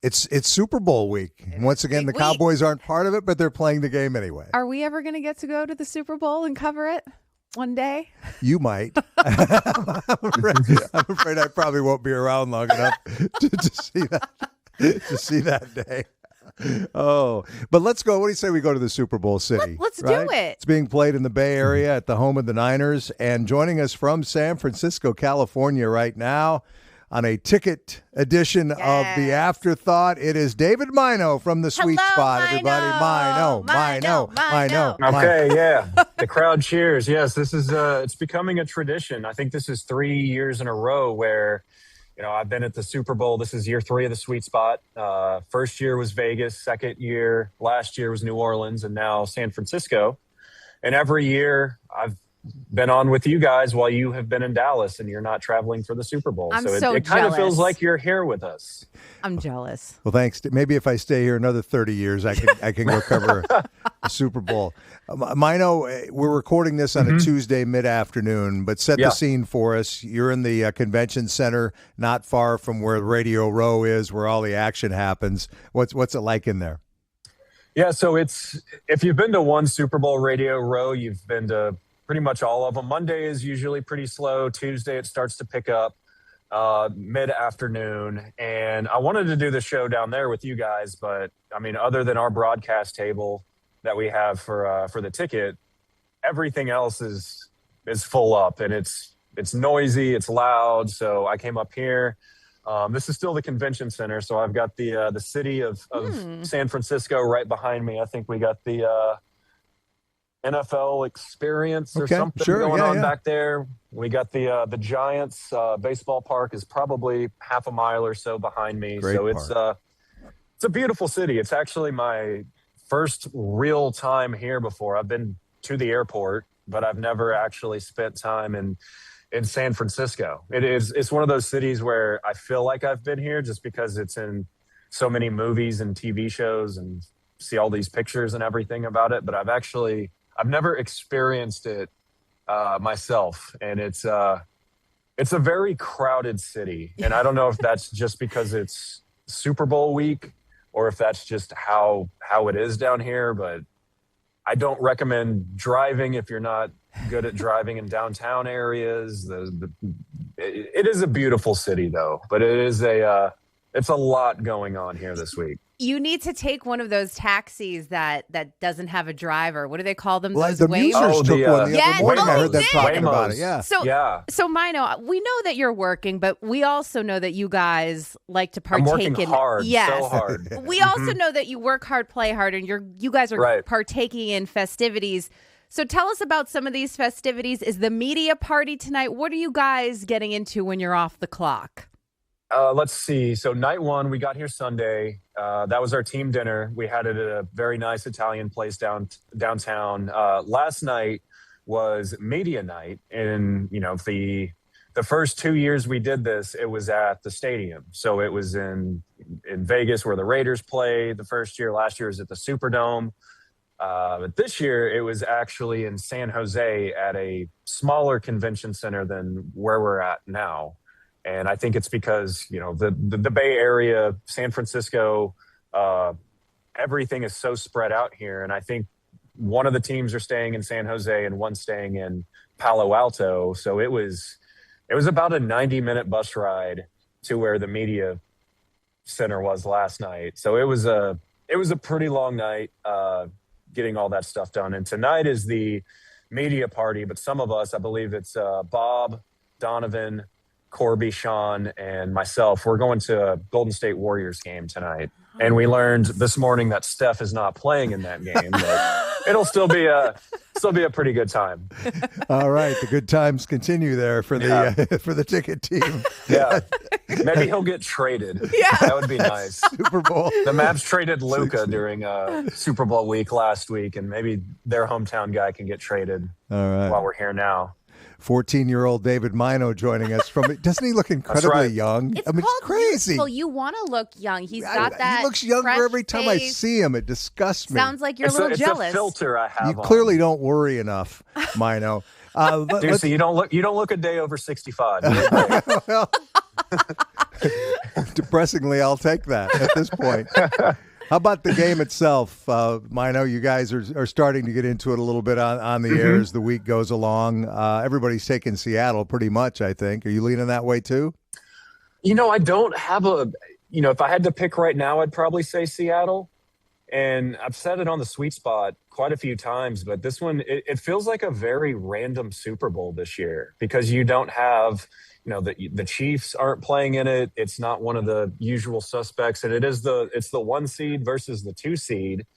It's Super Bowl week. Once again, the Cowboys aren't part of it, but they're playing the game anyway. Are we ever going to get to go to the Super Bowl and cover it one day? You might. I'm afraid I probably won't be around long enough to see that day. Oh, but let's go. What do you say we go to the Super Bowl city? Let's right? do it. It's being played in the Bay Area at the home of the Niners. And joining us from San Francisco, California right now on a ticket edition of The Afterthought, it is David Mino from the Sweet Spot. Everybody, Mino. Okay, yeah. The crowd cheers. Yes, this is it's becoming a tradition. I think this is 3 years in a row where I've been at the Super Bowl. This is year 3 of the Sweet Spot. First year was Vegas. Second year, last year was New Orleans, and now San Francisco. And every year I've been on with you guys while you have been in Dallas and you're not traveling for the Super Bowl. So it kind of feels like you're here with us. I'm jealous. Well, thanks. Maybe if I stay here another 30 years, I can go cover a Super Bowl. Mino, we're recording this on a Tuesday mid-afternoon, but set the scene for us. You're in the convention center, not far from where Radio Row is, where all the action happens. What's it like in there? Yeah, so if you've been to one Super Bowl Radio Row, you've been to pretty much all of them. Monday is usually pretty slow. Tuesday, it starts to pick up mid-afternoon. And I wanted to do the show down there with you guys, but I mean, other than our broadcast table that we have for the ticket, everything else is full up, and it's noisy, it's loud. So I came up here. This is still the convention center, so I've got the city of San Francisco right behind me. I think we got the NFL experience or something going on back there. We got the Giants baseball park is probably half a mile or so behind me. It's a beautiful city. It's actually my first real time here before. I've been to the airport, but I've never actually spent time in San Francisco. It's one of those cities where I feel like I've been here just because it's in so many movies and TV shows and see all these pictures and everything about it, but I've never experienced it myself, and it's a very crowded city. And I don't know if that's just because it's Super Bowl week or if that's just how it is down here. But I don't recommend driving if you're not good at driving in downtown areas. It is a beautiful city, though, but it's a lot going on here this week. You need to take one of those taxis that doesn't have a driver. What do they call them? Well, the Musers took one the other morning. I heard them talking about it. Yeah. So Mino, we know that you're working, but we also know that you guys like to partake I'm working in hard, yes. so hard. We also know that you work hard, play hard, and you guys are partaking in festivities. So tell us about some of these festivities. Is the media party tonight? What are you guys getting into when you're off the clock? Let's see. So night one, we got here Sunday. That was our team dinner. We had it at a very nice Italian place downtown. Last night was media night. And, the first 2 years we did this, it was at the stadium. So it was in Vegas where the Raiders played the first year. Last year was at the Superdome. But this year it was actually in San Jose at a smaller convention center than where we're at now. And I think it's because, the Bay Area, San Francisco, everything is so spread out here. And I think one of the teams are staying in San Jose and one staying in Palo Alto. So it was about a 90-minute bus ride to where the media center was last night. So it was a pretty long night getting all that stuff done. And tonight is the media party. But some of us, I believe it's Bob, Donovan, Corby, Sean, and myself, we're going to a Golden State Warriors game tonight. And we learned this morning that Steph is not playing in that game, but it'll still be a pretty good time. All right. The good times continue there for the ticket team. Yeah. Maybe he'll get traded. Yeah. That would be nice. Super Bowl. The Mavs traded Luka during Super Bowl week last week, and maybe their hometown guy can get traded while we're here now. 14-year-old David Mino joining us from. Doesn't he look incredibly young? It's crazy. Well, you want to look young. He's got that. He looks younger every time I see him. It disgusts me. Sounds like you're a little jealous. It's a filter I have. You clearly don't worry enough, Mino. Doocy, you don't look a day over 65. Well, Depressingly, I'll take that at this point. How about the game itself? Mino, you guys are starting to get into it a little bit on the air as the week goes along. Everybody's taking Seattle pretty much, I think. Are you leaning that way too? I don't have if I had to pick right now, I'd probably say Seattle. And I've said it on the sweet spot quite a few times, but this one, it feels like a very random Super Bowl this year because you don't have, the Chiefs aren't playing in it. It's not one of the usual suspects, and it's the 1 seed versus the 2 seed.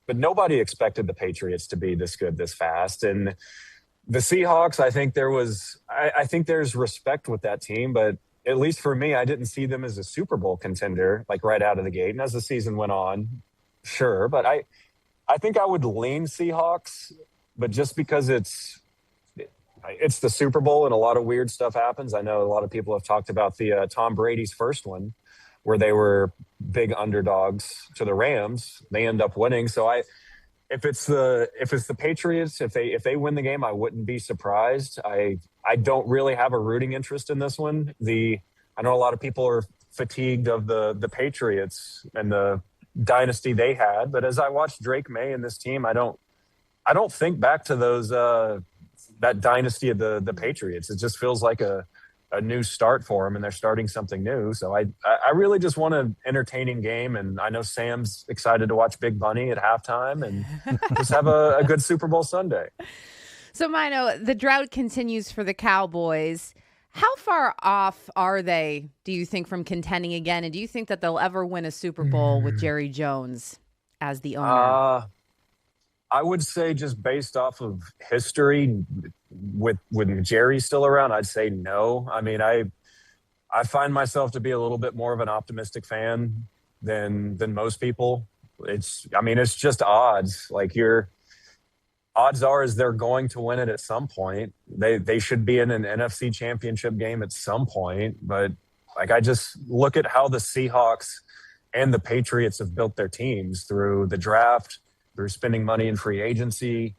But nobody expected the Patriots to be this good this fast. And the Seahawks, I think I think there's respect with that team, but at least for me, I didn't see them as a Super Bowl contender, like right out of the gate. And as the season went on, sure, but I think I would lean Seahawks, but just because it's the Super Bowl and a lot of weird stuff happens. I know a lot of people have talked about the Tom Brady's first one, where they were big underdogs to the Rams. They end up winning. So if it's the Patriots, if they win the game, I wouldn't be surprised. I don't really have a rooting interest in this one. I know a lot of people are fatigued of the Patriots and the dynasty they had, but as I watched Drake May and this team, I don't think back to those that dynasty of the Patriots. It just feels like a new start for them, and they're starting something new. So I really just want an entertaining game, and I know Sam's excited to watch Big Bunny at halftime and just have a good Super Bowl Sunday. So, Mino, the drought continues for the Cowboys. How far off are they, do you think, from contending again? And do you think that they'll ever win a Super Bowl with Jerry Jones as the owner? I would say just based off of history, with Jerry still around, I'd say no. I mean, I find myself to be a little bit more of an optimistic fan than most people. It's just odds. Like odds are is they're going to win it at some point. They should be in an NFC championship game at some point. But I just look at how the Seahawks and the Patriots have built their teams through the draft, through spending money in free agency.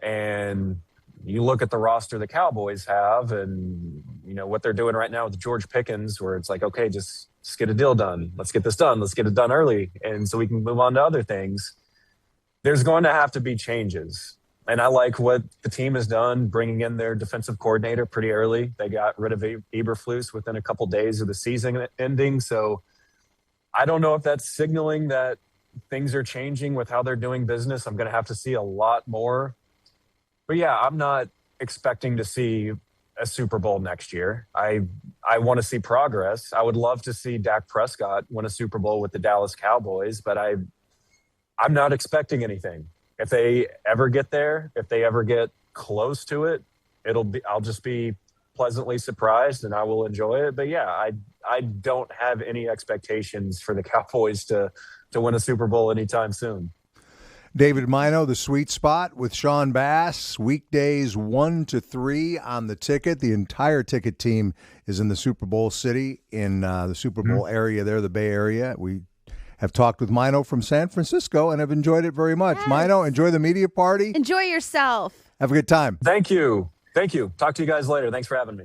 And you look at the roster the Cowboys have and, what they're doing right now with George Pickens, where it's like, okay, just get a deal done. Let's get this done. Let's get it done early. And so we can move on to other things. There's going to have to be changes. And I like what the team has done, bringing in their defensive coordinator pretty early. They got rid of Eberflus within a couple days of the season ending. So I don't know if that's signaling that things are changing with how they're doing business. I'm going to have to see a lot more. But yeah, I'm not expecting to see a Super Bowl next year. I want to see progress. I would love to see Dak Prescott win a Super Bowl with the Dallas Cowboys, but I'm not expecting anything. If they ever get there, if they ever get close to it, I'll just be pleasantly surprised and I will enjoy it. But yeah, I don't have any expectations for the Cowboys to win a Super Bowl anytime soon. David Mino, The Sweet Spot with Sean Bass, weekdays 1 to 3 on the ticket. The entire ticket team is in the Super Bowl city, in the Super Bowl area there, the Bay Area. We have talked with Mino from San Francisco and have enjoyed it very much. Yes. Mino, enjoy the media party. Enjoy yourself. Have a good time. Thank you. Talk to you guys later. Thanks for having me.